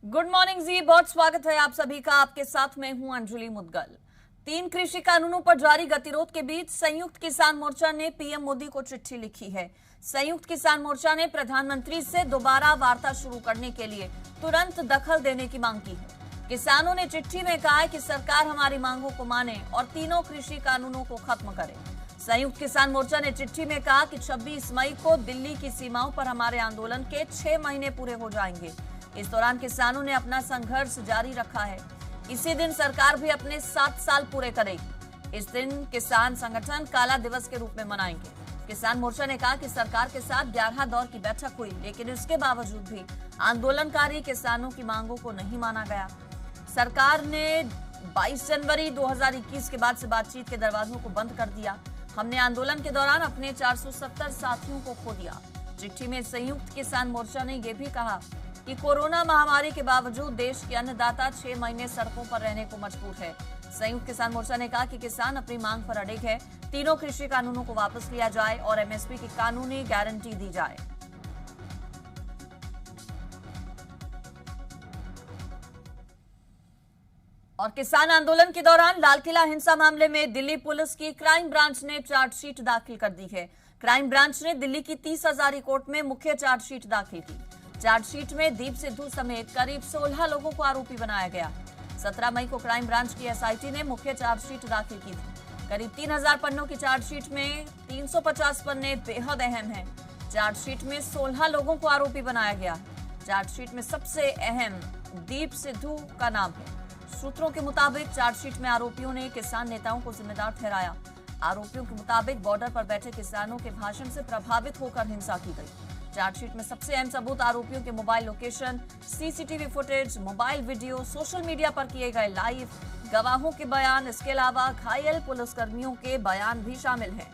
Good morning जी, बहुत स्वागत है आप सभी का। आपके साथ मैं हूं अंजलि मुदगल। 3 कृषि कानूनों पर जारी गतिरोध के बीच संयुक्त किसान मोर्चा ने पीएम मोदी को चिट्ठी लिखी है। संयुक्त किसान मोर्चा ने प्रधानमंत्री से दोबारा वार्ता शुरू करने के लिए तुरंत दखल देने की मांग की है। किसानों ने चिट्ठी में कहा है कि सरकार हमारी मांगों को माने और तीनों कृषि कानूनों को खत्म करे। संयुक्त किसान मोर्चा ने चिट्ठी में कहा कि 26 मई को दिल्ली की सीमाओं पर हमारे आंदोलन के 6 महीने पूरे हो जाएंगे। इस दौरान किसानों ने अपना संघर्ष जारी रखा है। इसी दिन सरकार भी अपने 7 साल पूरे करेगी। इस दिन किसान संगठन काला दिवस के रूप में मनाएंगे। किसान मोर्चा ने कहा कि सरकार के साथ 11 दौर की बैठक हुई, लेकिन इसके बावजूद भी आंदोलनकारी किसानों की मांगों को नहीं माना गया। सरकार ने 22 जनवरी 2021 के बाद से बातचीत के दरवाजों को बंद कर दिया। हमने आंदोलन के दौरान अपने 470 साथियों को खो दिया। चिट्ठी में संयुक्त किसान मोर्चा ने यह भी कहा कि कोरोना महामारी के बावजूद देश के अन्नदाता 6 महीने सड़कों पर रहने को मजबूर है। संयुक्त किसान मोर्चा ने कहा कि किसान अपनी मांग पर अड़िग है। तीनों कृषि कानूनों को वापस लिया जाए और एमएसपी की कानूनी गारंटी दी जाए। और किसान आंदोलन के दौरान लालकिला हिंसा मामले में दिल्ली पुलिस की क्राइम ब्रांच ने चार्जशीट दाखिल कर दी है। क्राइम ब्रांच ने दिल्ली की 30 हजारी कोर्ट में मुख्य चार्जशीट दाखिल की। चार्जशीट में दीप सिद्धू समेत करीब 16 लोगों को आरोपी बनाया गया। 17 मई को क्राइम ब्रांच की एसआईटी ने मुख्य चार्जशीट दाखिल की थी। करीब 3000 पन्नों की चार्जशीट में 350 पन्ने बेहद अहम हैं। चार्जशीट में 16 लोगों को आरोपी बनाया गया। चार्जशीट में सबसे अहम दीप सिद्धू का नाम है। सूत्रों के मुताबिक चार्जशीट में आरोपियों ने किसान नेताओं को जिम्मेदार ठहराया। आरोपियों के मुताबिक बॉर्डर पर बैठे किसानों के भाषण से प्रभावित होकर हिंसा की गई। चार्जशीट में सबसे अहम सबूत आरोपियों के mobile location, CCTV footage, mobile video, social media पर किए गए लाइव, गवाहों के बयान, इसके अलावा घायल पुलिसकर्मियों के बयान भी शामिल हैं।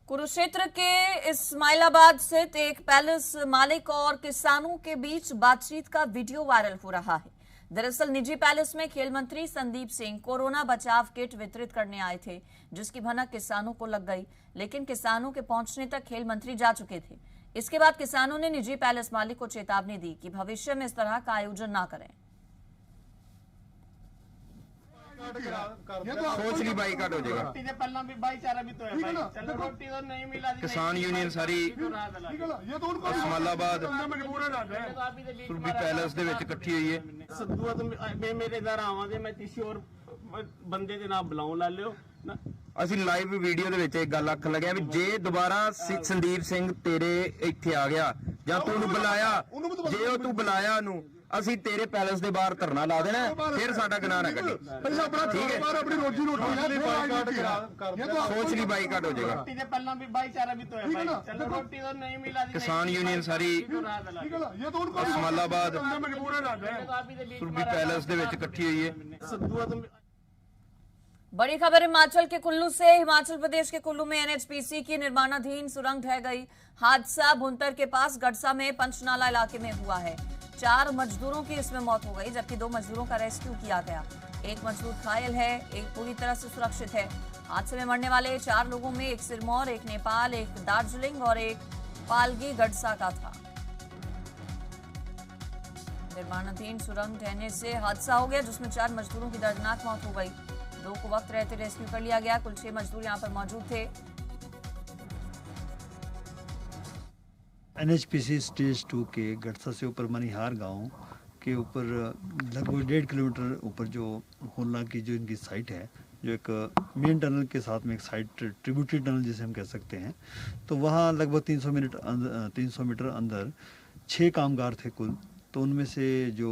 कुरुक्षेत्र के इस्माइलाबाद स्थित एक पैलेस मालिक और किसानों के बीच बातचीत का वीडियो वायरल हो रहा है। दरअसल निजी पैलेस में खेल मंत्री संदीप सिंह कोरोना बचाव किट वितरित करने आए थे, जिसकी भनक किसानों को लग गई, लेकिन किसानों के पहुंचने तक खेल मंत्री जा चुके थे। इसके बाद किसानों ने निजी पैलेस मालिक को चेतावनी दी कि भविष्य में इस तरह का आयोजन ना करें। सोच ली बाइकाट हो जाएगा। किसान यूनियन सारी इस्माइलाबाद सुरभि पैलेस ਦੇ ਵਿੱਚ ਇਕੱਠੀ ਹੋਈ ਹੈ। ਸਦੂਆ ਤੋਂ ਮੇਰੇ ਇਧਰ ਆਵਾਂਗੇ, ਮੈਂ ਕਿਸੇ ਹੋਰ ਬੰਦੇ ਦੇ ਨਾਮ ਬੁਲਾਉਣ ਲਾ ਲਿਓ। ਅਸੀਂ ਲਾਈਵ ਵੀਡੀਓ ਦੇ ਵਿੱਚ ਇੱਕ ਗੱਲ ਆਖਣ ਲੱਗਿਆ ਵੀ ਜੇ ਦੁਬਾਰਾ ਸੰਦੀਪ ਸਿੰਘ ਤੇਰੇ ਇੱਥੇ ਆ ਗਿਆ ਜਾਂ ਤੂੰ ਉਹਨੂੰ ਬੁਲਾਇਆ, ਜੇ ਉਹ ਤੂੰ ਬੁਲਾਇਆ ਉਹਨੂੰ, ਅਸੀਂ ਤੇਰੇ ਪੈਲਸ ਦੇ ਬਾਹਰ ਧਰਨਾ ਲਾ ਦੇਣਾ, ਫਿਰ ਸਾਡਾ ਗੁਨਾਹ ਨਾ ਕੱਢੀ। ਠੀਕ ਹੈ, ਆਪਣੀ ਰੋਜੀ ਰੋਟੀ ਲਈ ਬਾਈਕਾਟ ਕਰਾ। ਸੋਚ ਲਈ ਬਾਈਕਾਟ ਹੋ ਜਾਏਗਾ। ਰੋਟੀ ਦੇ ਪਹਿਲਾਂ ਵੀ ਭਾਈਚਾਰਾ ਵੀ ਤੋਇਆ ਭਾਈ, ਚਲੋ ਰੋਟੀ ਤਾਂ ਨਹੀਂ ਮਿਲਾ ਦੀ। किसान यूनियन सारी इस्माइलाबाद सुरभि पैलेस ਦੇ ਵਿੱਚ ਇਕੱਠੀ ਹੋਈ ਹੈ। ਸਦੂਆ ਤੋਂ बड़ी खबर हिमाचल के कुल्लू से। हिमाचल प्रदेश के कुल्लू में एनएचपीसी की निर्माणाधीन सुरंग ढह गई। हादसा भुंतर के पास गड़सा में पंचनाला इलाके में हुआ है। 4 मजदूरों की इसमें मौत हो गई, जबकि 2 मजदूरों का रेस्क्यू किया गया। एक मजदूर घायल है, एक पूरी तरह से सुरक्षित है। हादसे में मरने वाले 4 लोगों में एक सिरमौर, एक नेपाल, एक दार्जिलिंग और एक पालगी गड़सा का था। निर्माणाधीन सुरंग ढहने से हादसा हो गया, जिसमें 4 मजदूरों की दर्दनाक मौत हो गई। 2 को वक्त रहते रेस्क्यू कर लिया गया। कुल 6 मजदूर यहां पर मौजूद थे। एनएचपीसी स्टेज 2 के गड़सा से ऊपर मनिहार गांव के ऊपर लगभग 1.5 किलोमीटर ऊपर जो होलना की जो इनकी साइट है, जो एक मेन टनल के साथ में एक साइट ट्रिब्यूटरी टनल जिसे हम कह सकते हैं, तो वहाँ लगभग 300 मीटर अंदर 6 कामगार थे कुल। तो उनमें से जो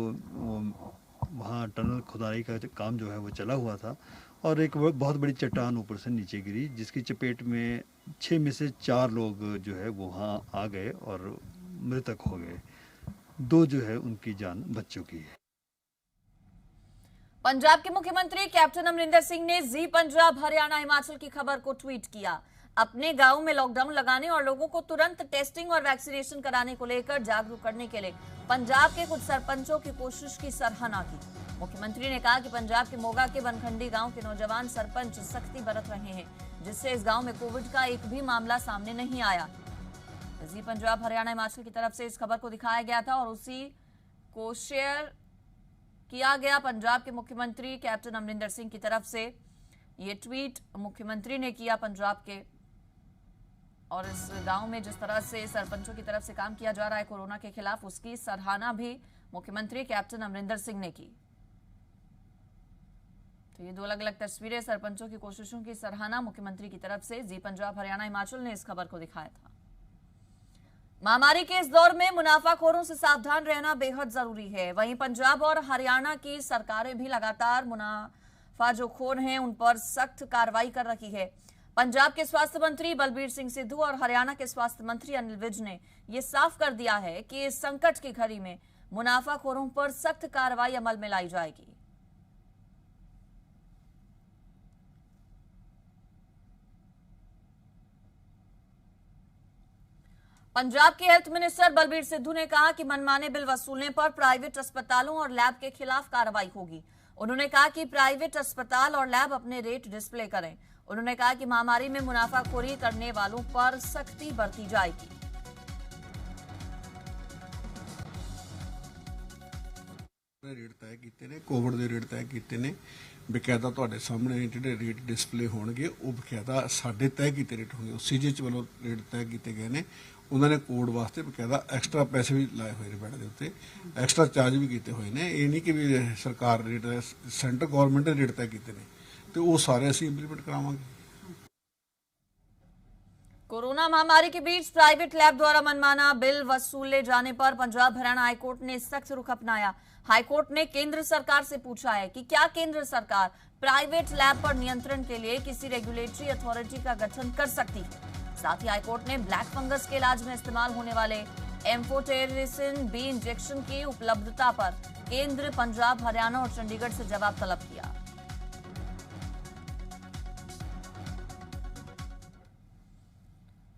वहाँ टनल खुदाई का काम जो है वो चला हुआ था और एक बहुत बड़ी चट्टान ऊपर से नीचे गिरी, जिसकी चपेट में 6 में से 4 लोग जो है वो वहाँ आ गए और मृतक हो गए। 2 जो है उनकी जान बच चुकी है। पंजाब के मुख्यमंत्री कैप्टन अमरिंदर सिंह ने जी पंजाब हरियाणा हिमाचल की खबर को ट्वीट किया। अपने गांव में लॉकडाउन लगाने और लोगों को तुरंत टेस्टिंग और वैक्सीनेशन कराने को लेकर जागरूक करने के लिए पंजाब के कुछ सरपंचों की कोशिश की सराहना की। मुख्यमंत्री ने कहा कि पंजाब के मोगा के बनखंडी गांव के नौजवान सरपंच सख्ती बरत रहे हैं। जिससे इस गांव में कोविड का एक भी मामला सामने नहीं आया। जी पंजाब हरियाणा हिमाचल की तरफ से इस खबर को दिखाया गया था और उसी को शेयर किया गया पंजाब के मुख्यमंत्री कैप्टन अमरिंदर सिंह की तरफ से। ये ट्वीट मुख्यमंत्री ने किया पंजाब के, और इस गांव में जिस तरह से सरपंचों की तरफ से काम किया जा रहा है कोरोना के खिलाफ, उसकी सराहना भी मुख्यमंत्री कैप्टन अमरिंदर सिंह ने की। तो ये दो अलग अलग तस्वीरें, सरपंचों की कोशिशों की सराहना मुख्यमंत्री की तरफ से। जी पंजाब हरियाणा हिमाचल ने इस खबर को दिखाया था। महामारी के इस दौर में मुनाफाखोरों से सावधान रहना बेहद जरूरी है। वहीं पंजाब और हरियाणा की सरकारें भी लगातार मुनाफाखोर हैं उन पर सख्त कार्रवाई कर रही है। पंजाब के स्वास्थ्य मंत्री बलबीर सिंह सिद्धू और हरियाणा के स्वास्थ्य मंत्री अनिल विज ने यह साफ कर दिया है कि इस संकट की घड़ी में मुनाफाखोरों पर सख्त कार्रवाई अमल में लाई जाएगी। पंजाब के हेल्थ मिनिस्टर बलबीर सिद्धू ने कहा कि मनमाने बिल वसूलने पर प्राइवेट अस्पतालों और लैब के खिलाफ कार्रवाई होगी। उन्होंने कहा कि प्राइवेट अस्पताल और लैब अपने रेट डिस्प्ले करें। उन्होंने कहा कि महामारी में मुनाफाखोरी करने वालों पर सख्ती बरती जाएगी। रेट तय कीते ने, कोविड के रेट तय कीते ने, बकायदा तुहाडे सामने जिहड़े रेट डिस्पले होणगे वो बकायदा साडे तय कीते रेट होणगे। सीजीएच वालों रेट तय कीते गए ने, उन्होंने कोड वास्ते बकायदा एक्सट्रा पैसे भी लाए हुए ने, बैड के उत्ते एक्सट्रा चार्ज भी किए हुए ने। ये नहीं कि भी सरकार रेट, सेंटर गौरमेंट ने रेट तय कीते ने, तो वो सारे असीं इंप्लीमेंट करावांगे। कोरोना महामारी के बीच प्राइवेट लैब द्वारा मनमाना बिल वसूले जाने पर पंजाब हरियाणा हाईकोर्ट ने सख्त रुख अपनाया। हाईकोर्ट ने केंद्र सरकार से पूछा है कि क्या केंद्र सरकार प्राइवेट लैब पर नियंत्रण के लिए किसी रेगुलेटरी अथॉरिटी का गठन कर सकती है। साथ ही हाईकोर्ट ने ब्लैक फंगस के इलाज में इस्तेमाल होने वाले एम्फोटेरिसिन बी इंजेक्शन की उपलब्धता पर केंद्र, पंजाब, हरियाणा और चंडीगढ़ से जवाब तलब किया।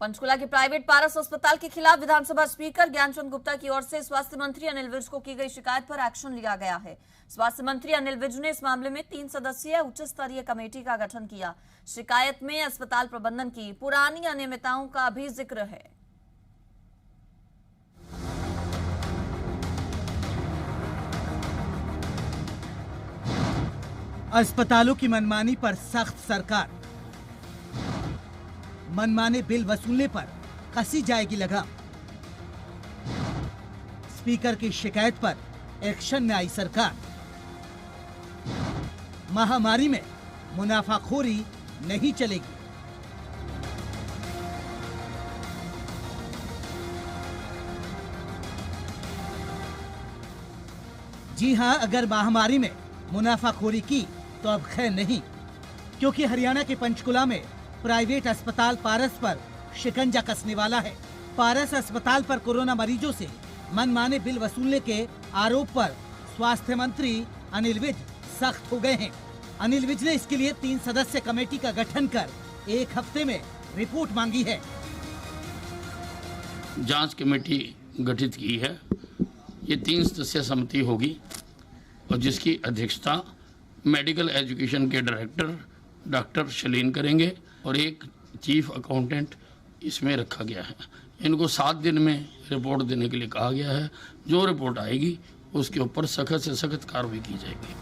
पंचकुला के प्राइवेट पारस अस्पताल के खिलाफ विधानसभा स्पीकर ज्ञानचंद गुप्ता की ओर से स्वास्थ्य मंत्री अनिल विज को की गई शिकायत पर एक्शन लिया गया है। स्वास्थ्य मंत्री अनिल विज ने इस मामले में 3 सदस्यीय उच्च स्तरीय कमेटी का गठन किया। शिकायत में अस्पताल प्रबंधन की पुरानी अनियमितताओं का भी जिक्र है। अस्पतालों की मनमानी पर सख्त सरकार, मनमाने बिल वसूलने पर कसी जाएगी लगाम। स्पीकर की शिकायत पर एक्शन में आई सरकार। महामारी में मुनाफाखोरी नहीं चलेगी। जी हां, अगर महामारी में मुनाफाखोरी की तो अब खैर नहीं, क्योंकि हरियाणा के पंचकुला में प्राइवेट अस्पताल पारस पर शिकंजा कसने वाला है। पारस अस्पताल पर कोरोना मरीजों से मनमाने बिल वसूलने के आरोप पर स्वास्थ्य मंत्री अनिल विज सख्त हो गए हैं। अनिल विज ने इसके लिए 3 सदस्य कमेटी का गठन कर 1 हफ्ते में रिपोर्ट मांगी है। जांच कमेटी गठित की है। ये 3 सदस्यीय समिति होगी और जिसकी अध्यक्षता मेडिकल एजुकेशन के डायरेक्टर डॉक्टर शलीन करेंगे और एक चीफ अकाउंटेंट इसमें रखा गया है। इनको 7 दिन में रिपोर्ट देने के लिए कहा गया है। जो रिपोर्ट आएगी उसके ऊपर सख्त से सख्त कार्रवाई की जाएगी।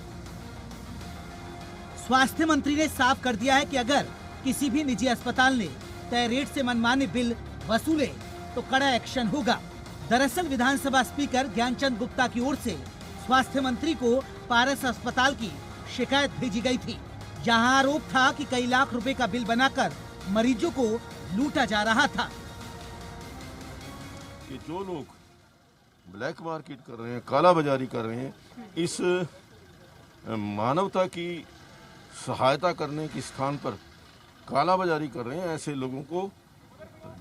स्वास्थ्य मंत्री ने साफ कर दिया है कि अगर किसी भी निजी अस्पताल ने तय रेट से मनमाने बिल वसूले तो कड़ा एक्शन होगा। दरअसल विधानसभा स्पीकर ज्ञानचंद गुप्ता की ओर से स्वास्थ्य मंत्री को पारस अस्पताल की शिकायत भेजी गई थी, जहां आरोप था कि कई लाख रुपए का बिल बनाकर मरीजों को लूटा जा रहा था। कि जो लोग ब्लैक मार्केट कर रहे हैं, काला बाजारी कर रहे हैं, इस मानवता की सहायता करने के स्थान पर काला बाजारी कर रहे हैं, ऐसे लोगों को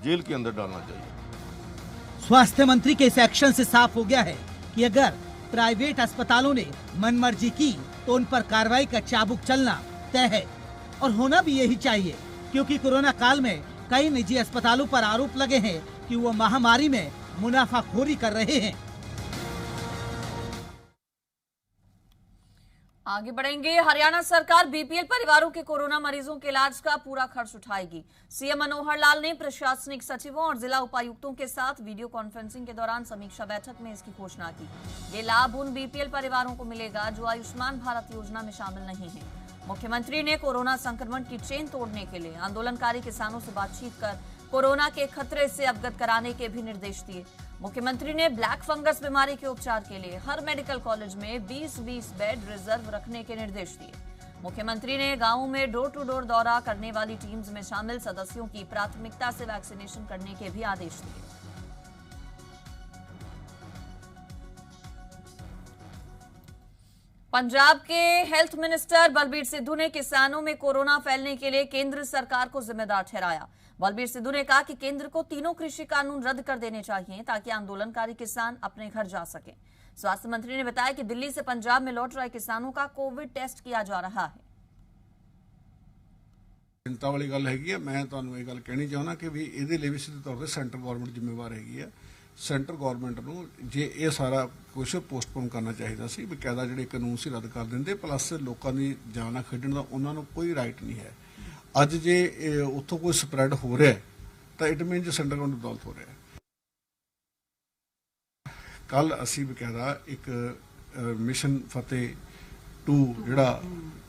जेल के अंदर डालना चाहिए। स्वास्थ्य मंत्री के इस एक्शन से साफ हो गया है कि अगर प्राइवेट अस्पतालों ने मनमर्जी की तो उन पर कार्रवाई का चाबुक चलना तय है, और होना भी यही चाहिए, क्योंकि कोरोना काल में कई निजी अस्पतालों पर आरोप लगे हैं कि वो महामारी में मुनाफाखोरी कर रहे हैं। आगे बढ़ेंगे। हरियाणा सरकार बीपीएल परिवारों के कोरोना मरीजों के इलाज का पूरा खर्च उठाएगी। सीएम मनोहर लाल ने प्रशासनिक सचिवों और जिला उपायुक्तों के साथ वीडियो कॉन्फ्रेंसिंग के दौरान समीक्षा बैठक में इसकी घोषणा की। ये लाभ उन बीपीएल परिवारों को मिलेगा जो आयुष्मान भारत योजना में शामिल नहीं है। मुख्यमंत्री ने कोरोना संक्रमण की चेन तोड़ने के लिए आंदोलनकारी किसानों से बातचीत कर कोरोना के खतरे से अवगत कराने के भी निर्देश दिए। मुख्यमंत्री ने ब्लैक फंगस बीमारी के उपचार के लिए हर मेडिकल कॉलेज में 20-20 बेड रिजर्व रखने के निर्देश दिए। मुख्यमंत्री ने गांवों में डोर टू डोर दौरा करने वाली टीम्स में शामिल सदस्यों की प्राथमिकता से वैक्सीनेशन करने के भी आदेश दिए। पंजाब के हेल्थ मिनिस्टर बलबीर सिद्धू ने किसानों में कोरोना फैलने के लिए केंद्र सरकार को जिम्मेदार ठहराया। बलबीर सिद्धू ने कहा कि केंद्र को तीनों कृषि कानून रद्द कर देने चाहिए ताकि आंदोलनकारी किसान अपने घर जा सकें। स्वास्थ्य मंत्री ने बताया कि दिल्ली से पंजाब में लौट रहे किसानों का कोविड टेस्ट किया जा रहा है। चिंता वाली गल हैगी है। मैं तुहानू ये गल कहनी चाहना कि भी इहदे लई भी सीधे तौर पर सेंटर गवर्नमेंट जिम्मेवार हैगी है। सेंटर गवर्नमेंट नूं जे ये सारा कुछ पोस्टपोन करना चाहिए सी, बकायदा जिहड़े कानून सी रद्द कर दिंदे, प्लस लोकां दी जान खेडण दा उन्हां नूं कोई राइट नहीं है। अज जे उत्थों कोई स्प्रैड हो रहा है तो इट मीन जो सेंटर गवर्नमेंट बदौलत हो रहा है। कल असी बकायदा एक मिशन फतेह 2 जिहड़ा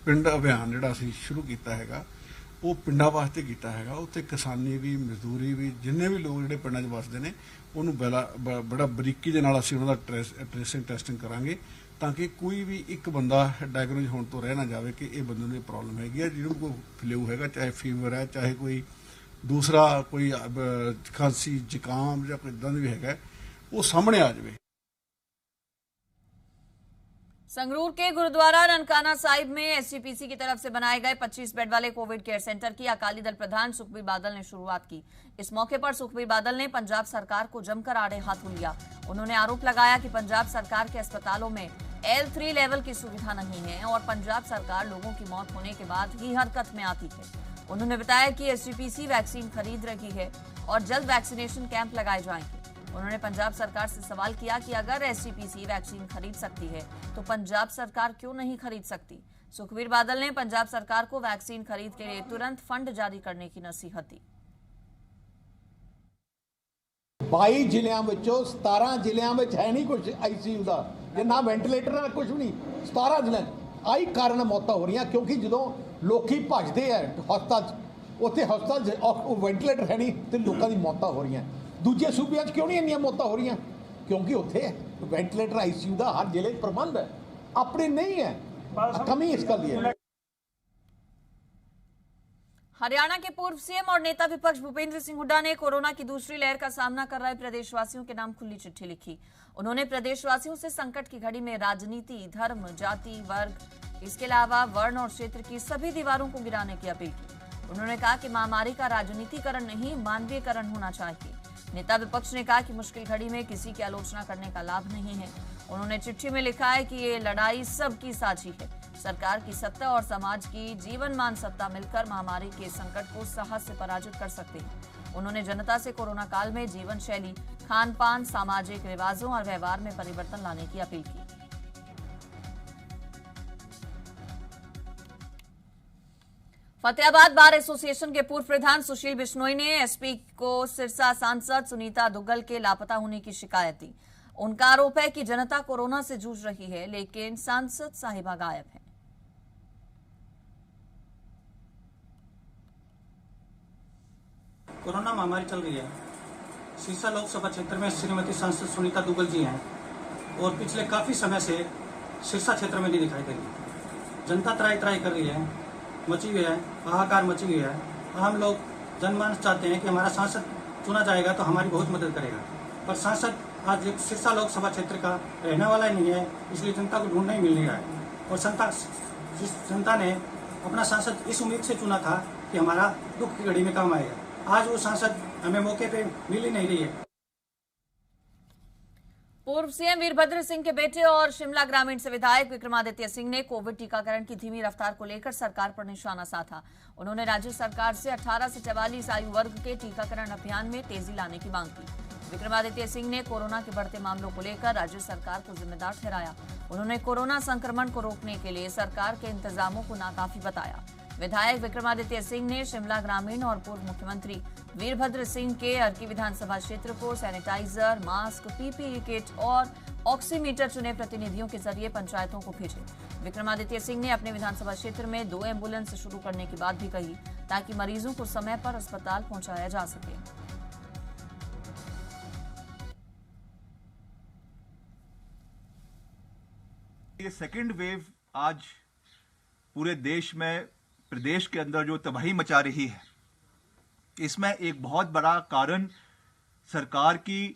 पिंड अभियान जिहड़ा असी शुरू किया है वो पिंडां वास्ते किया है। उत्थे किसानी भी मजदूरी भी जिन्ने भी लोग जिहड़े पिंडां 'च वसदे ने उन्होंने बड़ा बरीकी दे नाल असी उन्हां दा ट्रेसिंग टेस्टिंग करांगे ताकि कोई भी एक बंदा डायग्नोज होने तो रह ना जाए कि ये बंदे में प्रॉब्लम हैगी है, जिन्होंने कोई फ्लू है, चाहे फीवर है, चाहे कोई दूसरा कोई खांसी जुकाम या कोई इदां भी है, वो सामने आ जाए। संगरूर के गुरुद्वारा ननकाना साहिब में एसजीपीसी की तरफ से बनाए गए 25 बेड वाले कोविड केयर सेंटर की अकाली दल प्रधान सुखबीर बादल ने शुरुआत की। इस मौके पर सुखबीर बादल ने पंजाब सरकार को जमकर आड़े हाथों लिया। उन्होंने आरोप लगाया कि पंजाब सरकार के अस्पतालों में L3 लेवल की सुविधा नहीं है और पंजाब सरकार लोगों की मौत होने के बाद ही हरकत में आती है। उन्होंने बताया कि एसजीपीसी वैक्सीन खरीद रही है और जल्द वैक्सीनेशन कैंप लगाए जाएंगे। उन्होंने पंजाब सरकार से सवाल किया कि अगर एसजीपीसी वैक्सीन खरीद सकती है तो पंजाब सरकार क्यों नहीं खरीद सकती। सुखबीर बादल ने पंजाब सरकार को वैक्सीन खरीद के लिए तुरंत फंड जारी करने की नसीहत दी। 22 ਜ਼ਿਲ੍ਹਿਆਂ ਵਿੱਚੋਂ 17 ਜ਼ਿਲ੍ਹਿਆਂ ਵਿੱਚ ਹੈ ਨਹੀਂ ਕੁਝ ਆਈਸੀਯੂ ਦਾ, ਜੇ ਨਾ ਵੈਂਟੀਲੇਟਰ ਹੈ ਕੁਝ ਵੀ ਨਹੀਂ। 17 ਜ਼ਿਲ੍ਹਿਆਂ ਆਈ ਕਾਰਨ ਮੌਤਾਂ ਹੋ ਰਹੀਆਂ ਕਿਉਂਕਿ ਜਦੋਂ ਲੋਕੀ ਭੱਜਦੇ ਆ ਹਸਪਤਾਲ, ਉੱਥੇ ਹਸਪਤਾਲ ਵੈਂਟੀਲੇਟਰ ਹੈ ਨਹੀਂ ਤੇ ਲੋਕਾਂ ਦੀ ਮੌਤਾਂ ਹੋ ਰਹੀਆਂ। ਦੂਜੇ ਸੂਬਿਆਂ 'ਚ ਕਿਉਂ ਨਹੀਂ ਇੰਨੀਆਂ ਮੌਤਾਂ ਹੋ ਰਹੀਆਂ? ਕਿਉਂਕਿ ਉੱਥੇ ਵੈਂਟੀਲੇਟਰ ਆਈਸੀਯੂ ਦਾ ਹਰ ਜ਼ਿਲ੍ਹੇ 'ਚ ਪ੍ਰਬੰਧ ਹੈ, ਆਪਣੇ नहीं है, कमी इस कर दी है। हरियाणा के पूर्व सीएम और नेता विपक्ष भूपेंद्र सिंह हुड्डा ने कोरोना की दूसरी लहर का सामना कर रहे प्रदेशवासियों के नाम खुली चिट्ठी लिखी। उन्होंने प्रदेशवासियों से संकट की घड़ी में राजनीति, धर्म, जाति, वर्ग, इसके अलावा वर्ण और क्षेत्र की सभी दीवारों को गिराने की अपील की। उन्होंने कहा कि महामारी का राजनीतिकरण नहीं, मानवीयकरण होना चाहिए। नेता विपक्ष ने कहा कि मुश्किल घड़ी में किसी की आलोचना करने का लाभ नहीं है। उन्होंने चिट्ठी में लिखा है कि ये लड़ाई सबकी साझी है। सरकार की सत्ता और समाज की जीवनमान सत्ता मिलकर महामारी के संकट को साहस से पराजित कर सकते हैं। उन्होंने जनता से कोरोना काल में जीवन शैली, खान पान, सामाजिक रिवाजों और व्यवहार में परिवर्तन लाने की अपील की। फतेहाबाद बार एसोसिएशन के पूर्व प्रधान सुशील बिश्नोई ने एसपी को सिरसा सांसद सुनीता दुग्गल के लापता होने की शिकायत दी। उनका आरोप है कि जनता कोरोना से जूझ रही है लेकिन सांसद साहिबा गायब है। कोरोना महामारी चल रही है। सिरसा लोकसभा क्षेत्र में श्रीमती सांसद सुनीता दुग्गल जी हैं और पिछले काफी समय से सिरसा क्षेत्र में नहीं दिखाई दे रही। जनता त्राही त्राही कर रही है, मची हुई है, हाहाकार मची हुई है। हम लोग जनमानस चाहते हैं कि हमारा सांसद चुना जाएगा तो हमारी बहुत मदद करेगा, पर सांसद आज सिरसा लोकसभा क्षेत्र का रहने वाला ही नहीं है, इसलिए जनता को ढूंढना ही मिल नहीं रहा है। और जनता ने अपना सांसद इस उम्मीद से चुना था कि हमारा दुख की घड़ी में काम आएगा। आज वो सांसद हमें मौके पे मिल ही नहीं रही है। पूर्व सीएम वीरभद्र सिंह के बेटे और शिमला ग्रामीण से विधायक विक्रमादित्य सिंह ने कोविड टीकाकरण की धीमी रफ्तार को लेकर सरकार पर निशाना साधा। उन्होंने राज्य सरकार से 18 से 44 आयु वर्ग के टीकाकरण अभियान में तेजी लाने की मांग की। विक्रमादित्य सिंह ने कोरोना के बढ़ते मामलों को लेकर राज्य सरकार को जिम्मेदार ठहराया। उन्होंने कोरोना संक्रमण को रोकने के लिए सरकार के इंतजामों को नाकाफी बताया। विधायक विक्रमादित्य सिंह ने शिमला ग्रामीण और पूर्व मुख्यमंत्री वीरभद्र सिंह के अर्की विधानसभा क्षेत्र को सैनिटाइजर, मास्क, पीपीई किट और ऑक्सीमीटर चुने प्रतिनिधियों के जरिए पंचायतों को भेजे। विक्रमादित्य सिंह ने अपने विधानसभा क्षेत्र में 2 एम्बुलेंस शुरू करने की बात भी कही, ताकि मरीजों को समय पर अस्पताल पहुंचाया जा सके। ये सेकेंड वेव आज पूरे देश में, प्रदेश के अंदर जो तबाही मचा रही है, इसमें एक बहुत बड़ा कारण सरकार की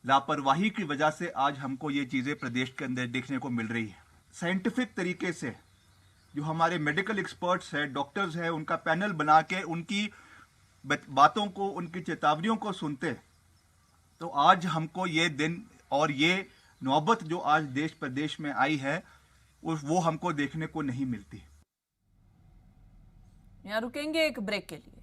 लापरवाही की वजह से आज हमको ये चीज़ें प्रदेश के अंदर देखने को मिल रही है। साइंटिफिक तरीके से जो हमारे मेडिकल एक्सपर्ट्स हैं, डॉक्टर्स हैं, उनका पैनल बना के उनकी बातों को, उनकी चेतावनियों को सुनते, तो आज हमको ये दिन और ये नौबत जो आज देश प्रदेश में आई है वो हमको देखने को नहीं मिलती। यहाँ रुकेंगे एक ब्रेक के लिए।